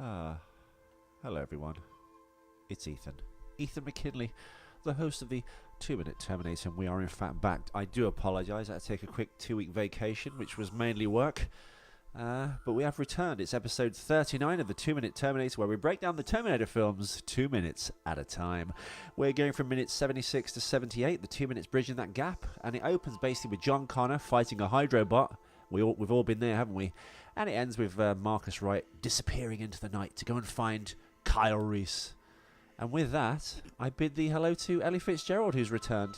Hello everyone. It's Ethan. Ethan McKinley, the host of the 2-Minute Terminator, and we are in fact back. I do apologise, I had to take a quick 2-week vacation, which was mainly work. But we have returned. It's episode 39 of the 2-Minute Terminator, where we break down the Terminator films 2 minutes at a time. We're going from minutes 76 to 78, the 2 minutes bridging that gap, and it opens basically with John Connor fighting a Hydrobot. We've all been there, haven't we? And it ends with Marcus Wright disappearing into the night to go and find Kyle Reese. And with that, I bid thee hello to Ellie Fitzgerald, who's returned.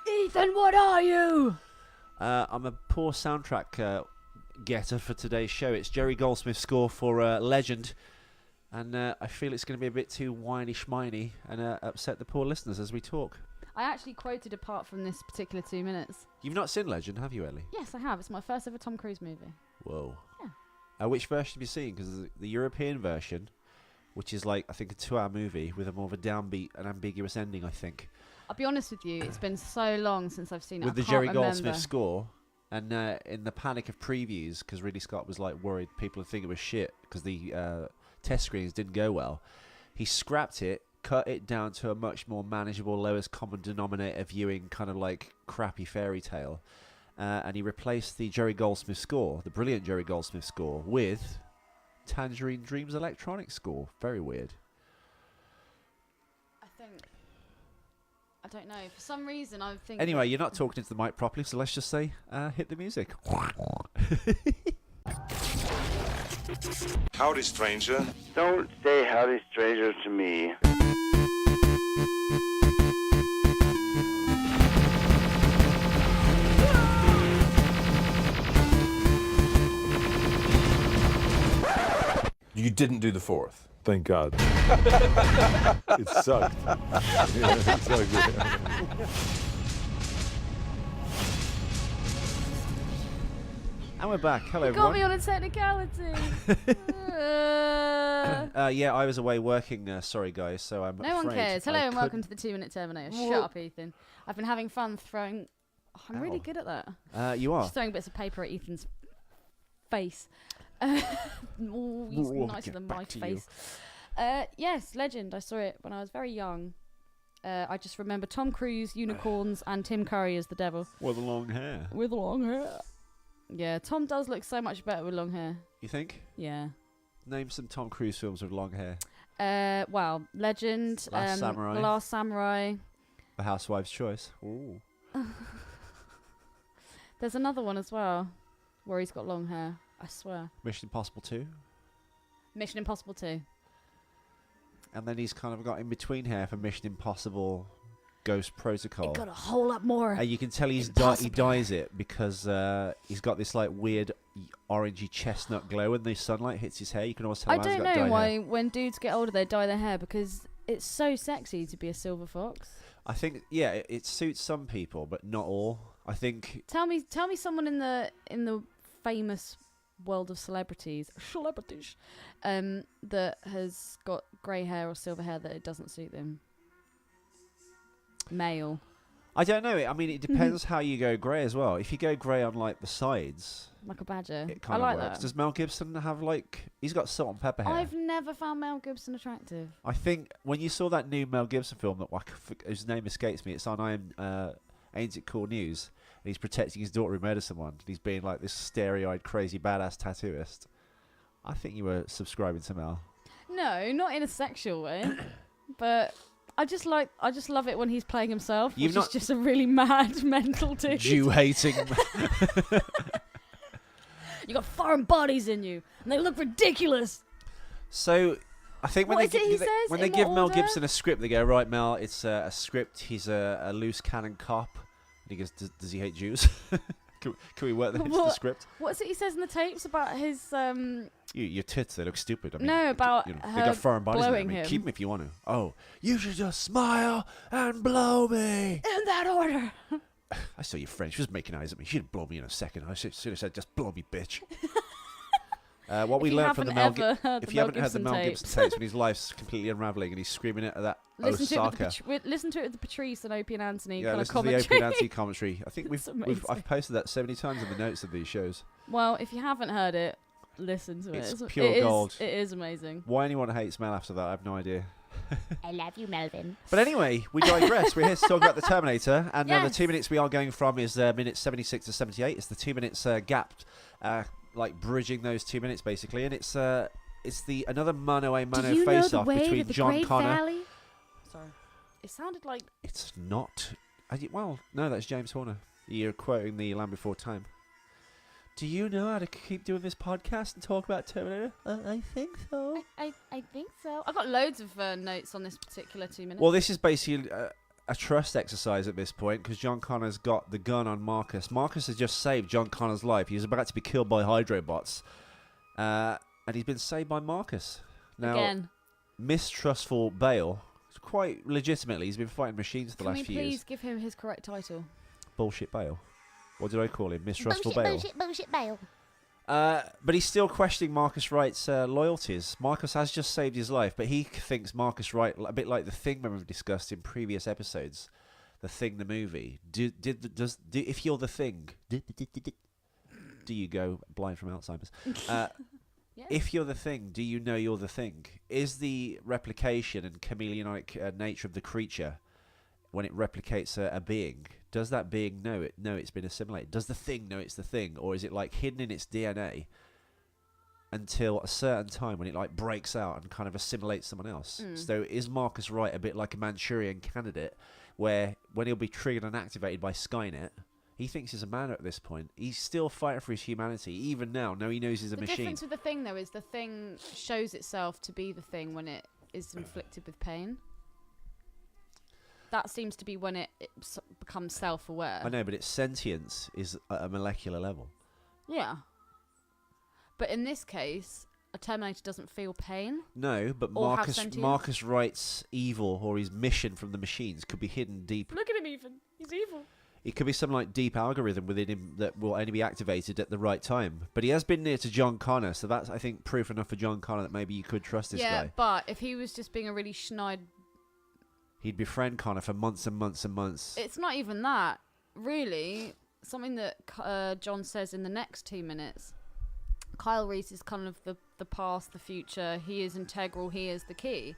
Ethan, what are you? I'm a poor soundtrack getter for today's show. It's Jerry Goldsmith's score for Legend. And I feel it's going to be a bit too whiny-schminy and upset the poor listeners as we talk. I actually quoted a part from this particular 2 minutes. You've not seen Legend, have you, Ellie? Yes, I have. It's my first ever Tom Cruise movie. Whoa. Yeah. Which version have you seen? Because the European version, which is like, I think, a 2-hour movie with a more of a downbeat and ambiguous ending, I think. I'll be honest with you, it's been so long since I've seen it. With the Jerry Goldsmith score, and in the panic of previews, because Ridley Scott was like worried people would think it was shit because the test screenings didn't go well, he scrapped it, cut it down to a much more manageable, lowest common denominator viewing kind of like crappy fairy tale. And he replaced the Jerry Goldsmith score, the brilliant Jerry Goldsmith score, with Tangerine Dream's electronic score. Very weird. I don't know. For some reason, I think... Anyway, you're not talking into the mic properly, so let's just say, hit the music. Howdy, stranger. Don't say howdy, stranger, to me. You didn't do the fourth. Thank God. It sucked. Yeah, it sucked. And we're back. Hello, You everyone. got me on a technicality. Yeah, I was away working. Sorry, guys. So I'm. No one afraid cares. Hello I and welcome couldn't- to the 2-Minute Terminator. Shut up, Ethan. I've been having fun throwing... Oh, I'm really Ow. good at that. You are. Just throwing bits of paper at Ethan's face. Oh, he's We'll nicer get than back my to you. face. Yes, Legend. I saw it when I was very young. I just remember Tom Cruise, unicorns, and Tim Curry as the devil. With long hair. With long hair. Yeah, Tom does look so much better with long hair. You think? Yeah. Name some Tom Cruise films with long hair. Well, Legend, Last Samurai. The Last Samurai. The Housewife's Choice. Ooh. There's another one as well where he's got long hair. I swear. Mission Impossible 2. Mission Impossible 2. And then he's kind of got in between hair for Mission Impossible Ghost Protocol. It got a whole lot more. And you can tell he Impossible. dyes it because he's got this like weird orangey chestnut glow when the sunlight hits his hair. You can always tell I he's don't got know dyed why hair. when dudes get older they dye their hair because it's so sexy to be a silver fox. I think it suits some people, but not all. I think Tell me someone in the famous world of celebrities that has got grey hair or silver hair that it doesn't suit them. Male. I don't know. I mean, it depends how you go grey as well. If you go grey on like the sides, Like a badger. it I kind like of works. that. Does Mel Gibson have like? He's got salt and pepper hair. I've never found Mel Gibson attractive. I think when you saw that new Mel Gibson film that whose name escapes me, it's on Ain't It Cool News. And he's protecting his daughter who murdered someone. He's being like this starry-eyed, crazy, badass tattooist. I think you were subscribing to Mel. No, not in a sexual way, but I just love it when he's playing himself, You've which not- is just a really mad mental dude. Jew-hating. You got foreign bodies in you, and they look ridiculous. So, I think when What they is it he gi- says? when they In give what Mel order? Gibson a script, they go, right, Mel, it's a script. He's a loose cannon cop. And he goes, does he hate Jews? can we work that into the What? script? What's it he says in the tapes about his Your tits, they look stupid. I mean, No, about they her got foreign bodies in there. I blowing mean, him. keep them if you want to. Oh, you should just smile and blow me. in that order? I saw your friend. She was making eyes at me. She didn't blow me in a second. I should have said, just blow me, bitch. What we If you learned from the haven't Mel ever heard if the you Mel haven't heard the Gibson Mel tapes. Gibson tapes when his life's completely unraveling and he's screaming it at that Listen to Osaka. listen to it with the Patrice and Opie and Anthony Yeah, kind of listen to the commentary. Opie and Anthony commentary. I think It's I've amazing. posted that so many times in the notes of these shows. Well, if you haven't heard it, listen to it. It's It's- pure it is- gold. It is amazing. Why anyone hates Mel after that, I have no idea. I love you, Melvin. But anyway, we digress. We're here to talk about the Terminator, and the Yes. 2 minutes we are going from is minutes 76 to 78. It's the 2 minutes gap, like bridging those 2 minutes basically, and it's the another mano a mano face off between John Connor. Valley? Sorry, it sounded like It's not. Well, no, that's James Horner. You're quoting the Land Before Time. Do you know how to keep doing this podcast and talk about Terminator? I think so. I think so. I've got loads of notes on this particular 2 minutes. Well, this is basically a trust exercise at this point because John Connor's got the gun on Marcus. Marcus has just saved John Connor's life. He was about to be killed by Hydrobots, and he's been saved by Marcus. Now, Again, mistrustful Bale, quite legitimately, he's been fighting machines for the can we last few please years. give him his correct title? Bullshit Bale. What did I call him? Mistrustful bullshit, Bale. bullshit, Bale. But he's still questioning Marcus Wright's loyalties. Marcus has just saved his life, but he thinks Marcus Wright, a bit like the Thing we've discussed in previous episodes, the Thing, the movie. If you're the Thing, do you go blind from Alzheimer's? Yeah. If you're the Thing, do you know you're the Thing? Is the replication and chameleonic nature of the creature, when it replicates a being, does that being know it's been assimilated? Does the Thing know it's the Thing, or is it like hidden in its DNA until a certain time when it like breaks out and kind of assimilates someone else? So is Marcus Wright a bit like a Manchurian candidate, where when he'll be triggered and activated by Skynet, he thinks he's a man at this point. He's still fighting for his humanity, even now. No, he knows he's a The machine. difference with the Thing, though, is the Thing shows itself to be the Thing when it is inflicted with pain. That seems to be when it becomes self-aware. I know, but its sentience is at a molecular level. Yeah. But in this case, a Terminator doesn't feel pain. No, but Or have sentience. Marcus Wright's evil or his mission from the machines could be hidden deep. Look at him even. He's evil. It could be some like deep algorithm within him that will only be activated at the right time. But he has been near to John Connor, so that's, I think, proof enough for John Connor that maybe you could trust this yeah, guy. but if he was just being a really schneid... He'd befriend Connor for months and months and months. It's not even that. Really, something that John says in the next 2 minutes. Kyle Reese is kind of the past, the future. He is integral. He is the key.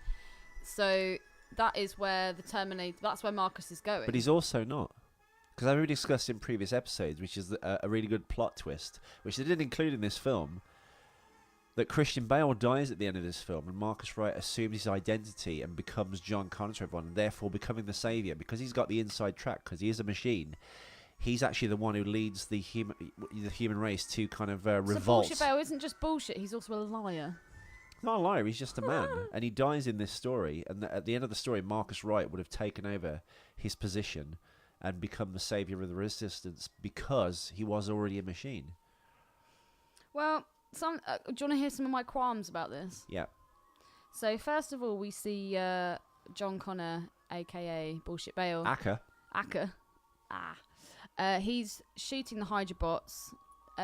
So that is where the Terminator... That's where Marcus is going. But he's also not. Because I've already discussed in previous episodes, which is a really good plot twist, which they didn't include in this film, that Christian Bale dies at the end of this film, and Marcus Wright assumes his identity and becomes John Connor to everyone, and therefore becoming the saviour, because he's got the inside track, because he is a machine. He's actually the one who leads the human race to kind of revolt. So Bullshit Bale isn't just bullshit, he's also a liar. Not a liar, he's just a man. And he dies in this story, and at the end of the story, Marcus Wright would have taken over his position and become the saviour of the resistance because he was already a machine. Well, do you want to hear some of my qualms about this? Yeah. So first of all, we see John Connor, aka Bullshit Bale. Acker. He's shooting the Hydrobots.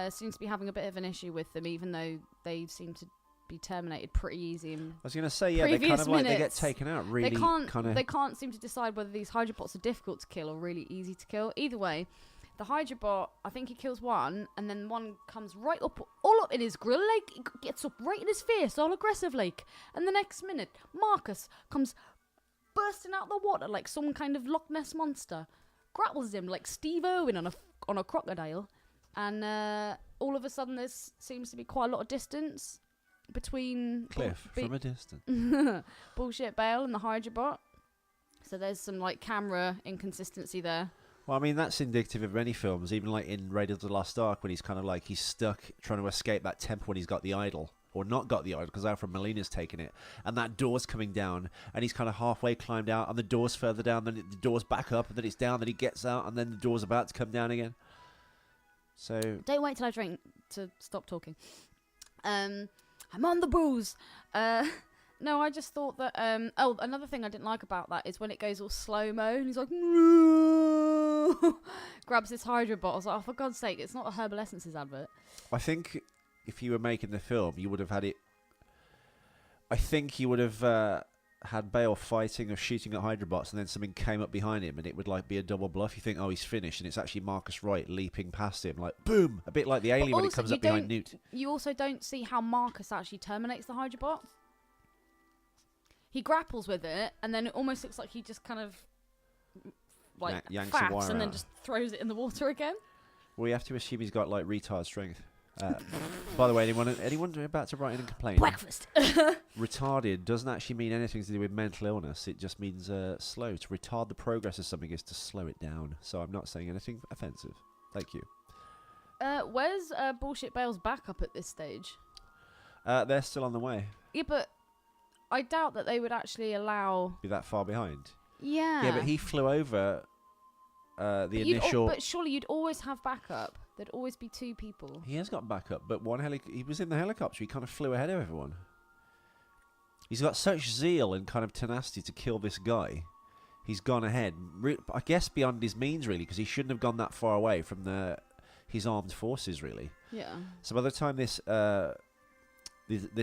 Seems to be having a bit of an issue with them, even though they seem to be terminated pretty easy. I was going to say, yeah, they kind of like, they get taken out really They can't seem to decide whether these Hydrobots are difficult to kill or really easy to kill. Either way, the Hydrobot, I think he kills one, and then one comes right up, all up in his grill, like, gets up right in his face, all aggressive, like. And the next minute, Marcus comes bursting out of the water like some kind of Loch Ness monster, grapples him like Steve Irwin on a crocodile, and all of a sudden there seems to be quite a lot of distance between Cliff from a distance. Bullshit Bale and the Hydrobot. So there's some like camera inconsistency there. Well, I mean, that's indicative of many films, even like in Raiders of the Lost Ark, when he's kind of like, he's stuck trying to escape that temple when he's got the idol, or not got the idol, because Alfred Molina's taken it, and that door's coming down, and he's kind of halfway climbed out, and the door's further down, then the door's back up, and then it's down, then he gets out, and then the door's about to come down again. So... Don't wait till I drink to stop talking. I'm on the booze. No, I just thought that... another thing I didn't like about that is when it goes all slow-mo, and he's like... grabs this Hydrobot. I was like, oh, for God's sake, it's not a Herbal Essences advert. I think if you were making the film, you would have had it... I think you would have had Bale fighting or shooting at Hydrobots, and then something came up behind him, and it would like be a double bluff. You think, oh, he's finished, and it's actually Marcus Wright leaping past him, like boom, a bit like the alien when it comes up behind Newt. You also don't see how Marcus actually terminates the Hydrobot. He grapples with it, and then it almost looks like he just kind of like yanks a faffs wire and then out. just throws it in the water again. Well, you have to assume he's got like retard strength. By the way, anyone about to write in and complain? Breakfast. Retarded doesn't actually mean anything to do with mental illness. It just means slow. To retard the progress of something is to slow it down. So I'm not saying anything offensive. Thank you. Where's Bullshit Bale's backup at this stage? They're still on the way. Yeah, but I doubt that they would actually allow... Be that far behind. Yeah. Yeah, but he flew over initial... But surely you'd always have backup. There'd always be two people. He has got backup, but he was in the helicopter. He kind of flew ahead of everyone. He's got such zeal and kind of tenacity to kill this guy. He's gone ahead, I guess beyond his means, really, because he shouldn't have gone that far away from his armed forces, really. Yeah. So by the time this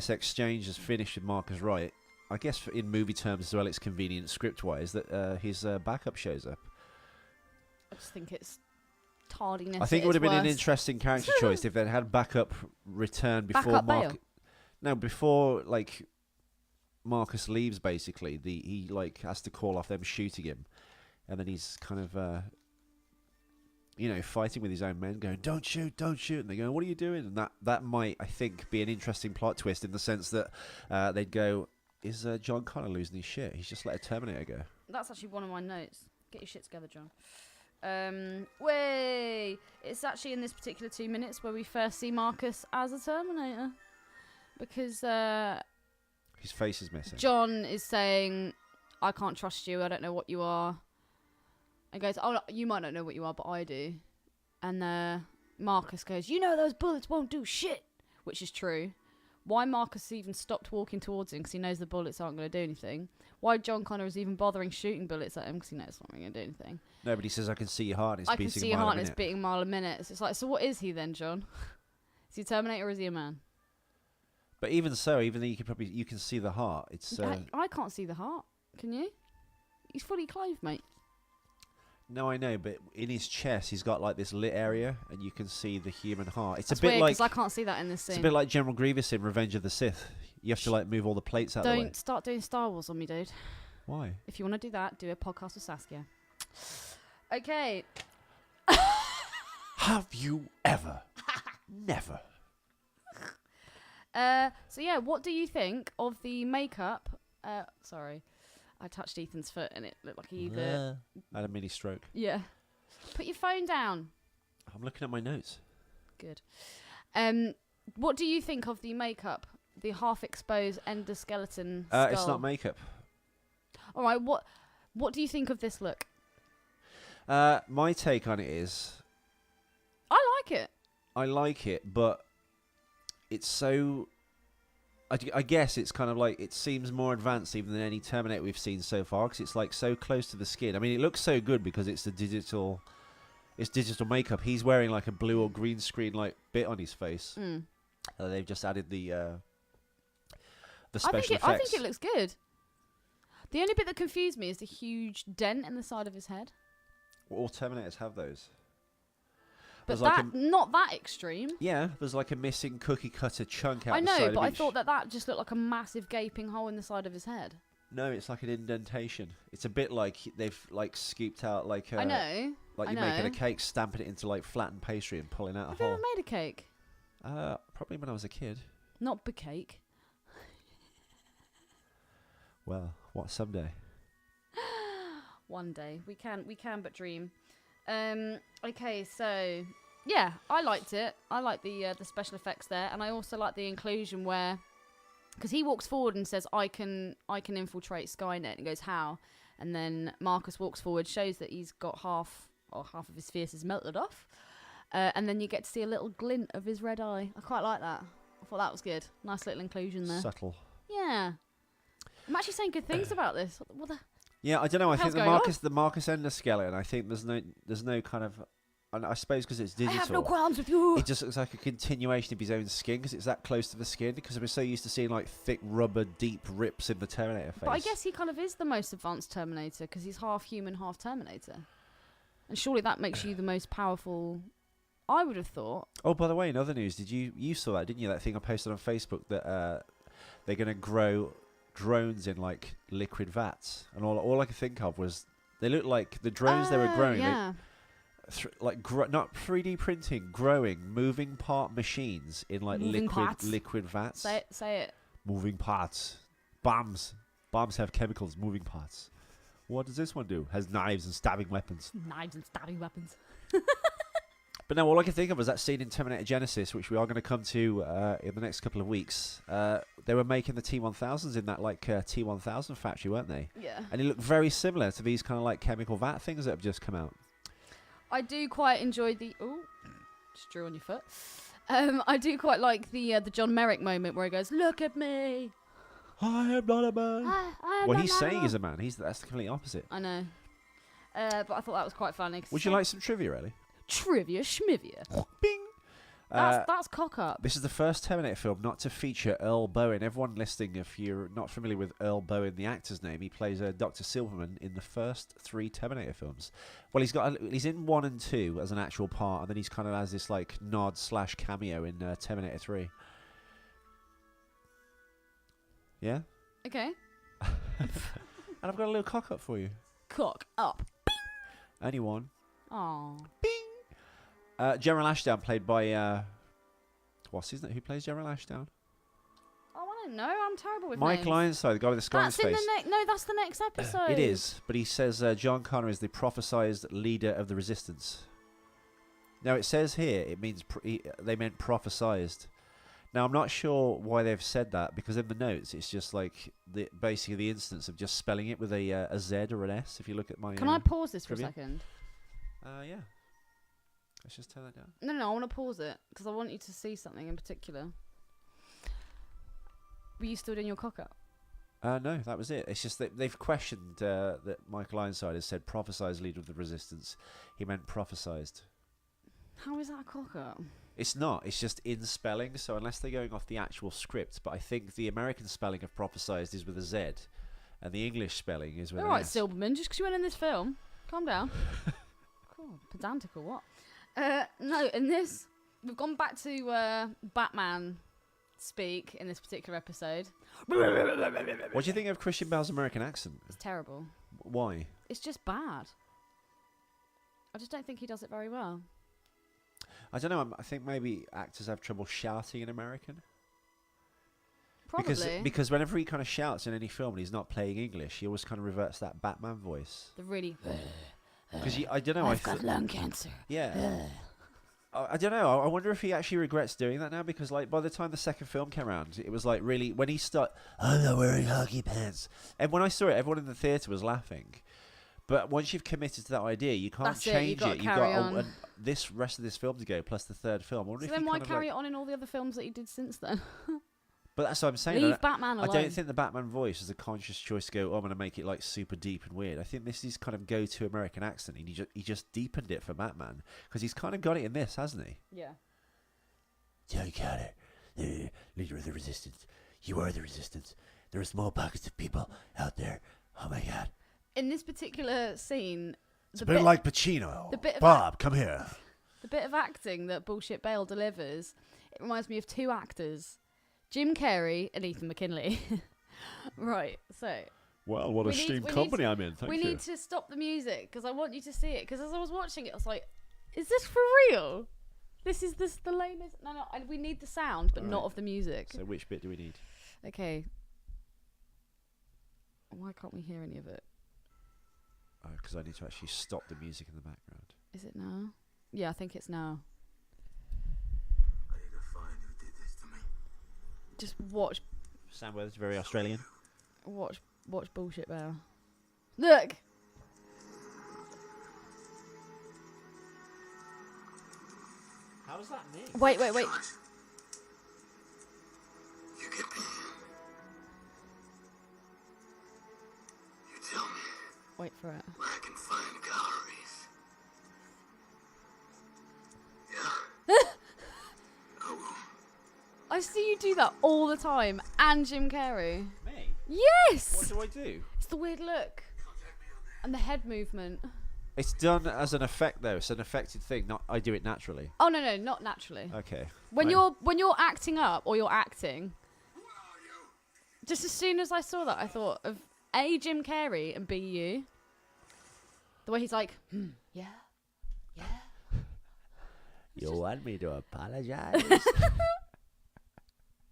exchange is finished with Marcus Wright, I guess in movie terms as well, it's convenient script-wise that his backup shows up. I just think it's tardiness. I think it would have been an interesting character choice if they'd had backup return before before like Marcus leaves. Basically, he like has to call off them shooting him, and then he's kind of fighting with his own men, going don't shoot, and they go, what are you doing? And that might, I think, be an interesting plot twist in the sense that they'd go, is John Connor losing his shit? He's just let a Terminator go. That's actually one of my notes. Get your shit together, John. It's actually in this particular 2 minutes where we first see Marcus as a Terminator, because his face is missing. John is saying, I can't trust you, I don't know what you are, and goes, oh, you might not know what you are, but I do. And Marcus goes, you know those bullets won't do shit, which is true. Why Marcus even stopped walking towards him, because he knows the bullets aren't going to do anything. Why John Connor is even bothering shooting bullets at him, because he knows it's not going to do anything. No, but he says, I can see your heart, and it's I can beating see a your mile heart a and it's minute. beating a mile a minute. So it's like, so what is he then, John? Is he a Terminator or is he a man? But even so, even though you can see the heart, it's... I can't see the heart. Can you? He's fully clothed, mate. No, I know, but in his chest, he's got like this lit area, and you can see the human heart. It's That's a bit weird, like... because I can't see that in this scene. It's a bit like General Grievous in Revenge of the Sith. You have to like move all the plates out of the way. Don't start doing Star Wars on me, dude. Why? If you want to do that, do a podcast with Saskia. Okay. Have you ever? Never. So yeah, what do you think of the makeup? Sorry, I touched Ethan's foot and it looked like he either... I had a mini stroke. Yeah. Put your phone down. I'm looking at my notes. Good. What do you think of the makeup? The half-exposed endoskeleton skull? It's not makeup. All right, what do you think of this look? My take on it is... I like it. I like it, but it's so... I guess it's kind of like... It seems more advanced even than any Terminator we've seen so far, because it's like so close to the skin. I mean, it looks so good because it's the digital... It's digital makeup. He's wearing like a blue or green screen like bit on his face. They've just added the special effects. I think it looks good. The only bit that confused me is the huge dent in the side of his head. Well, all Terminators have those. But There's that, not that extreme. Yeah, there's like a missing cookie cutter chunk out I the side know, of but I each. thought that just looked like a massive gaping hole in the side of his head. No, it's like an indentation. It's a bit like they've like scooped out like I know. like you're making a cake, stamping it into like flattened pastry and pulling out Have a you hole. ever made a cake? Probably when I was a kid. Not the cake. Well, what someday? One day we can but dream. Okay, so yeah, I liked it. I like the special effects there, and I also like the inclusion where, because he walks forward and says, "I can infiltrate Skynet," and goes, "How?" And then Marcus walks forward, shows that he's got half of his fierce melted off, and then you get to see a little glint of his red eye. I quite like that. I thought that was good. Nice little inclusion there. Subtle. Yeah, I'm actually saying good things about this. What the? Yeah, I don't know. I think the the Marcus endoskeleton. I think there's no kind of. and I suppose because it's I digital, have no qualms with you. it just looks like a continuation of his own skin because it's that close to the skin. Because we're so used to seeing like thick rubber, deep rips in the Terminator face. But I guess he kind of is the most advanced Terminator because he's half human, half Terminator. And surely that makes you the most powerful. I would have thought. Oh, by the way, in other news, you saw that, didn't you? That thing I posted on Facebook that they're going to grow drones in like liquid vats, and all I could think of was they looked like the drones they were growing. Yeah. Not 3D printing, growing moving part machines in like Moving parts. liquid vats. Say it. Moving parts. Bombs have chemicals. Moving parts. What does this one do? Has knives and stabbing weapons. Knives and stabbing weapons. But no, all I can think of was that scene in Terminator Genesis, which we are going to come to in the next couple of weeks. They were making the T-1000s in that like T-1000 factory, weren't they? Yeah. And it looked very similar to these kind of like chemical vat things that have just come out. I do quite enjoy the. Oh, just drew on your foot. I do quite like the John Merrick moment where he goes, "Look at me. I am not a man." I am What not he's a saying man." is a man. That's the complete opposite. I know. But I thought that was quite funny. 'Cause Would you like some trivia, Ellie? trivia schmivia? Bing. That's cock up. This is the first Terminator film not to feature Earl Bowen. Everyone listening, if you're not familiar with Earl Bowen, the actor's name, he plays Dr. Silverman in the first 3 Terminator films. Well, he's in 1 and 2 as an actual part, and then he's kind of has this like nod / cameo in Terminator 3. Yeah. Okay. And I've got a little cock up for you. Cock up. Only one. Oh. General Ashdown, played by what's his name? Who plays General Ashdown? Oh, I don't know. I'm terrible with Michael names. Ironside, the guy with the scar on his That's in face. the next. No, that's the next episode. It is, but he says John Connor is the prophesized leader of the resistance. Now it says here it means they meant prophesized. Now I'm not sure why they've said that because in the notes it's just like basically the instance of just spelling it with a Z or an S. If you look at my Can I pause this for trivia? a second? Yeah. Let's just turn that down. No, I want to pause it because I want you to see something in particular. Were you still doing your cock up? No, that was it. It's just that they've questioned that Michael Ironside has said prophesized leader of the resistance. He meant prophesized. How is that a cock up? It's not. It's just in spelling. So unless they're going off the actual script, but I think the American spelling of prophesized is with a Z, and the English spelling is with All an right, S. Silverman, just because you went in this film, calm down. Cool, pedantic or what? No, in this, we've gone back to Batman speak in this particular episode. What do you think of Christian Bale's American accent? It's terrible. Why? It's just bad. I just don't think he does it very well. I don't know. I think maybe actors have trouble shouting in American. Probably. Because whenever he kind of shouts in any film and he's not playing English, he always kind of reverts to that Batman voice. The really... Because I don't know. I've got lung cancer. Yeah. I don't know. I wonder if he actually regrets doing that now because, like, by the time the second film came around, it was like really when he started. I'm not wearing hockey pants. And when I saw it, everyone in the theatre was laughing. But once you've committed to that idea, you can't That's it, change you've got it. to carry on. And this rest of this film to go, plus the third film. I wonder So if then he why kind of carry like, it on in all the other films that he did since then? But that's what I'm saying. Leave Batman alone. I don't think the Batman voice is a conscious choice to go, oh, I'm going to make it like super deep and weird. I think this is kind of go-to American accent. And he just deepened it for Batman. Because he's kind of got it in this, hasn't he? Yeah. John Connor, the leader of the resistance. You are the resistance. There are small pockets of people out there. Oh my God. In this particular scene... It's a bit like Pacino. the bit of Bob, come here. The bit of acting that Bullshit Bale delivers, it reminds me of 2 actors. Jim Carrey and Ethan McKinley. Right, so... Well, what a We need- steamed we company need- I'm in. Thank we you. need to stop the music because I want you to see it. Because as I was watching it, I was like, "Is this for real? This is the lamest." No, and we need the sound, but not Alright. of the music. So which bit do we need? Okay. Why can't we hear any of it? Because I need to actually stop the music in the background. Is it now? Yeah, I think it's now. I need to find who did this to me. Just watch Sam Weathers, very Australian. Bullshit Bale. Look. How does that mean? Wait. You get me. You tell me Wait for it. where I can find galleries. just see you do that all the time. And Jim Carrey. Me? Yes! What do I do? It's the weird look. And the head movement. It's done as an effect, though. It's an affected thing. Not I do it naturally. Oh, no, not naturally. Okay. When Right. you're acting up or you're acting, just as soon as I saw that, I thought of A, Jim Carrey, and B, you. The way he's like, yeah. You want me to apologize?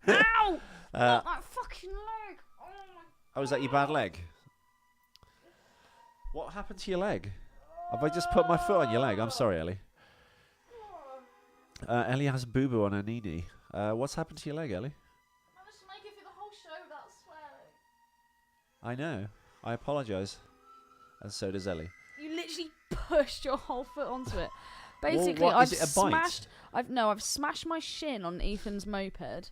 Ow! Not that fucking leg. Oh my. Oh, is that your bad leg? What happened to your leg? Have I just put my foot on your leg? I'm sorry, Ellie. Ellie has boo-boo on her knee. What's happened to your leg, Ellie? I was making it through the whole show without swearing. I know. I apologise. And so does Ellie. You literally pushed your whole foot onto it. Well, Basically, what, I've is it a bite? smashed. I've smashed my shin on Ethan's moped.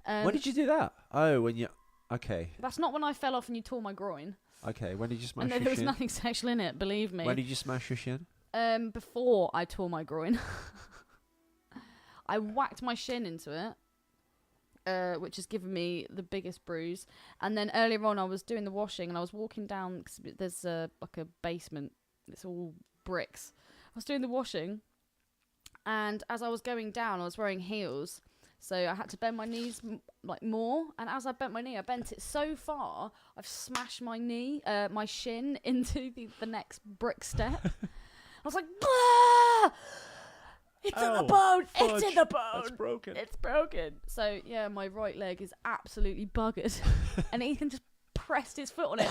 When did you do that? Oh, when you... Okay. That's not when I fell off and you tore my groin. Okay, when did you smash And your there was shin? nothing sexual in it, believe me. When did you smash your shin? Before I tore my groin. I whacked my shin into it, which has given me the biggest bruise. And then earlier on, I was doing the washing and I was walking down, cause there's like a basement, it's all bricks. I was doing the washing, and as I was going down, I was wearing heels. So I had to bend my knees like more, and as I bent my knee, I bent it so far, I've smashed my knee, my shin into the next brick step. I was like, "Ah! It's in the bone! It's in the bone! That's broken. It's broken!" So yeah, my right leg is absolutely buggered, and Ethan just pressed his foot on it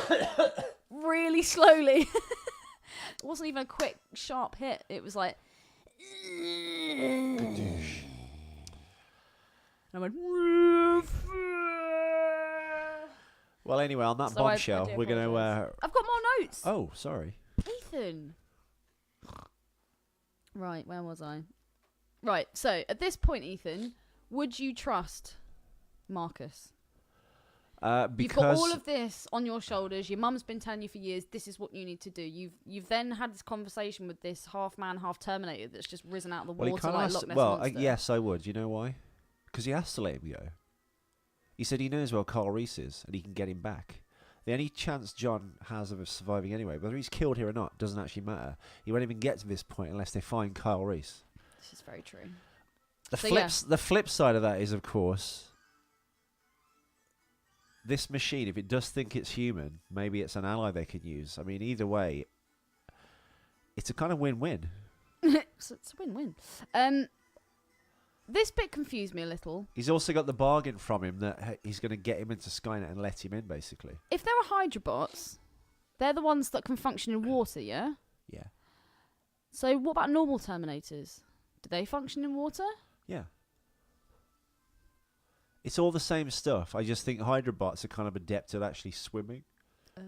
really slowly. It wasn't even a quick, sharp hit. It was like. I went. Well, anyway, on that So I bombshell, do we're going to... I've got more notes. Oh, sorry. Ethan. Right, where was I? Right, so at this point, Ethan, would you trust Marcus? Because... You've got all of this on your shoulders. Your mum's been telling you for years, this is what you need to do. You've then had this conversation with this half man, half Terminator that's just risen out of the Well, water like Loch Ness well, Monster. yes, I would. You know why? Because he has to let him go. He said he knows where Carl Reese is and he can get him back. The only chance John has of surviving anyway, whether he's killed here or not, doesn't actually matter. He won't even get to this point unless they find Kyle Reese. This is very true. The flip side of that is, of course, this machine, if it does think it's human, maybe it's an ally they can use. I mean, either way, it's a kind of win-win. It's a win-win. This bit confused me a little. He's also got the bargain from him that he's going to get him into Skynet and let him in, basically. If there are Hydrobots, they're the ones that can function in water, yeah? Yeah. So what about normal Terminators? Do they function in water? Yeah. It's all the same stuff. I just think Hydrobots are kind of adept at actually swimming. Oh.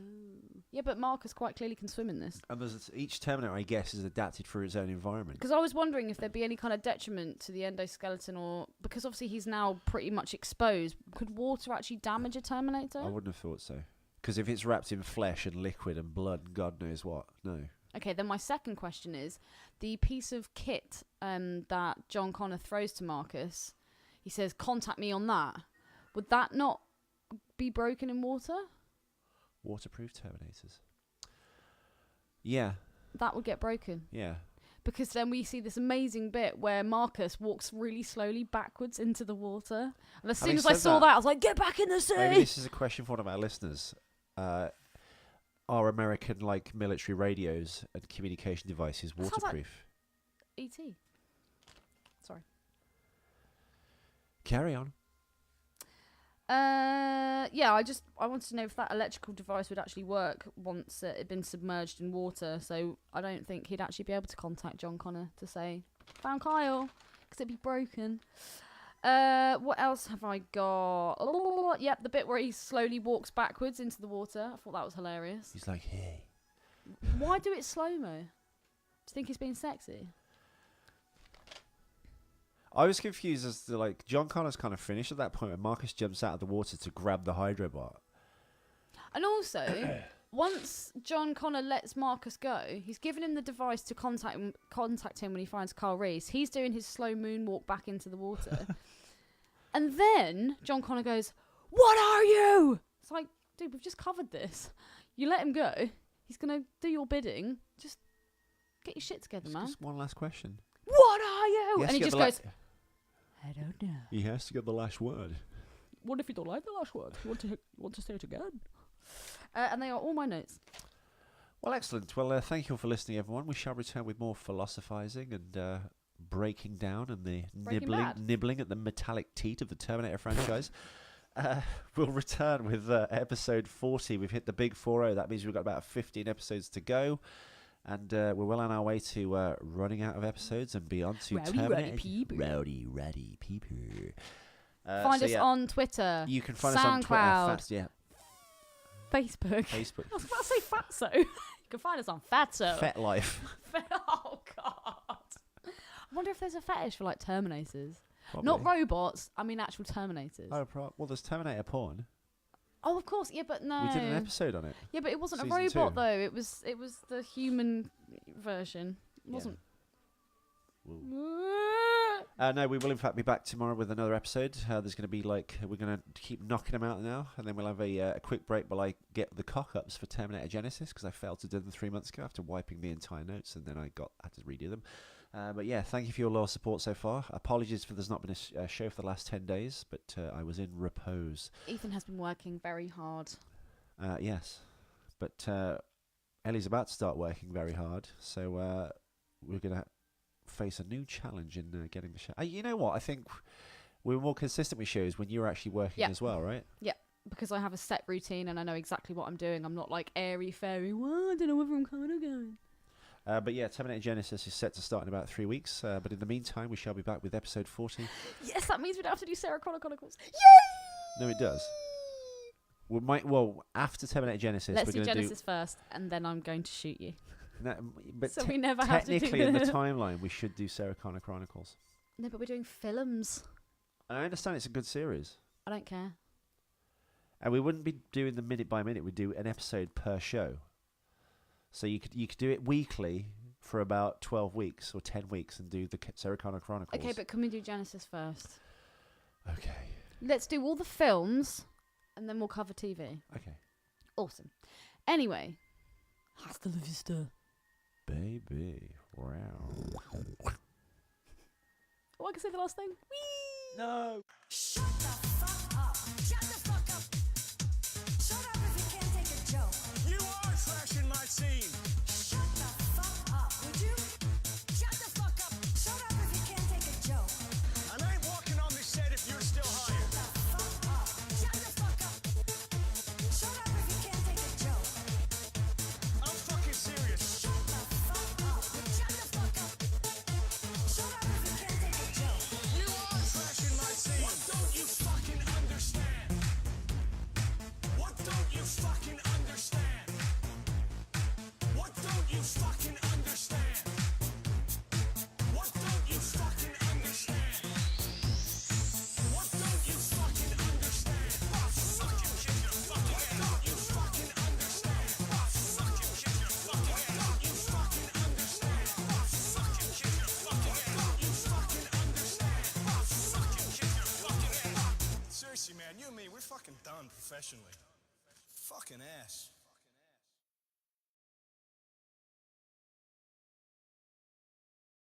Yeah, but Marcus quite clearly can swim in this. And each Terminator, I guess, is adapted for its own environment. Because I was wondering if there'd be any kind of detriment to the endoskeleton, or because obviously he's now pretty much exposed. Could water actually damage a Terminator? I wouldn't have thought so. Because if it's wrapped in flesh and liquid and blood and God knows what, no. Okay, then my second question is, the piece of kit that John Connor throws to Marcus, he says, "Contact me on that." Would that not be broken in water? Waterproof Terminators. Yeah. That would get broken. Yeah. Because then we see this amazing bit where Marcus walks really slowly backwards into the water. And as soon as I saw that, I was like, "Get back in the sea!" Maybe this is a question for one of our listeners. Are American military radios and communication devices That sounds like waterproof? E.T. Sorry. Carry on. Yeah, I wanted to know if that electrical device would actually work once it had been submerged in water. So I don't think he'd actually be able to contact John Connor to say, "Found Kyle," because it'd be broken. What else have I got? Yep, the bit where he slowly walks backwards into the water. I thought that was hilarious. He's like, hey. Why do it slow-mo? Do you think he's being sexy? I was confused as to, John Connor's kind of finished at that point when Marcus jumps out of the water to grab the Hydrobot. And also, once John Connor lets Marcus go, he's given him the device to contact him when he finds Carl Reese. He's doing his slow moonwalk back into the water. And then John Connor goes, "What are you?" It's like, dude, we've just covered this. You let him go. He's going to do your bidding. Just get your shit together, man. Just one last question. What are you? has And he to get just the goes, I don't know. He has to get the last word. What if you don't like the last word? You want to say it again? And they are all my notes. Well, excellent. Well, thank you all for listening, everyone. We shall return with more philosophizing and breaking down and the nibbling at the metallic teat of the Terminator franchise. We'll return with episode 40. We've hit the big 40. That means we've got about 15 episodes to go. And we're well on our way to running out of episodes and beyond to Terminator. Rowdy people. Find us on Twitter. You can find us on Twitter. Facebook. Facebook. I was about to say Fatso. You can find us on Fatso. Fet Life. Oh, God. I wonder if there's a fetish for, like, Terminators. Probably. Not robots, I mean actual Terminators. Oh, well, there's Terminator porn. Oh, of course, yeah, but no. We did an episode on it. Yeah, but it wasn't Season a robot, 2. though. It was the human version. It wasn't. No, we will in fact be back tomorrow with another episode. There's going to be we're going to keep knocking them out now, and then we'll have a quick break while I get the cock-ups for Terminator Genesis, because I failed to do them 3 months ago after wiping the entire notes, and then I had to redo them. But yeah, thank you for your loyal support so far. Apologies for there's not been a show for the last 10 days, but I was in repose. Ethan has been working very hard. Yes, but Ellie's about to start working very hard, so we're going to face a new challenge in getting the show. You know what? I think we were more consistent with shows when you were actually working as well, right? Yeah, because I have a set routine and I know exactly what I'm doing. I'm not like airy-fairy, well, I don't know whether I'm coming or going. But yeah, Terminator Genesis is set to start in about 3 weeks. But in the meantime, we shall be back with episode 40. Yes, that means we don't have to do Sarah Connor Chronicles. Yay! No, it does. After Terminator Genesis, Let's we're do going to Genesis first, and then I'm going to shoot you. No, but So we never have to do technically, in the timeline, we should do Sarah Connor Chronicles. No, but we're doing films. And I understand it's a good series. I don't care. And we wouldn't be doing the minute by minute. We'd do an episode per show. So you could do it weekly for about 12 weeks or 10 weeks and do the Sarah Connor Chronicles. Okay, but can we do Genesis first? Okay. Let's do all the films, and then we'll cover TV. Okay. Awesome. Anyway. Hasta la vista. Baby. Wow. Oh, I can say the last thing? Whee! No. Shut the fuck up. Shut the fuck up. Shut up if you can't take a joke. You are trashing my scene. Shut the fuck up, would you? Shut the fuck up. Shut up if you can't take a joke. And I ain't walking on this set if you're still hired. Shut the fuck up. Shut the fuck up. Shut up if you can't take a joke. I'm fucking serious. Shut the fuck up. Shut the fuck up. Shut up if you can't take a joke. You are trashing my scene. What don't you fucking understand? What don't you fucking understand? What don't you fucking understand? What don't you fucking understand? What don't you fucking understand? Oh, fucking kick your fucking head. What don't you fucking understand? Oh, fucking kick your fucking head. What don't you fucking understand? Oh, fucking kick your fucking head. What don't you fucking understand? Oh, fucking kick your fucking head. Seriously, man, you and me, we're fucking done professionally. Fucking ass.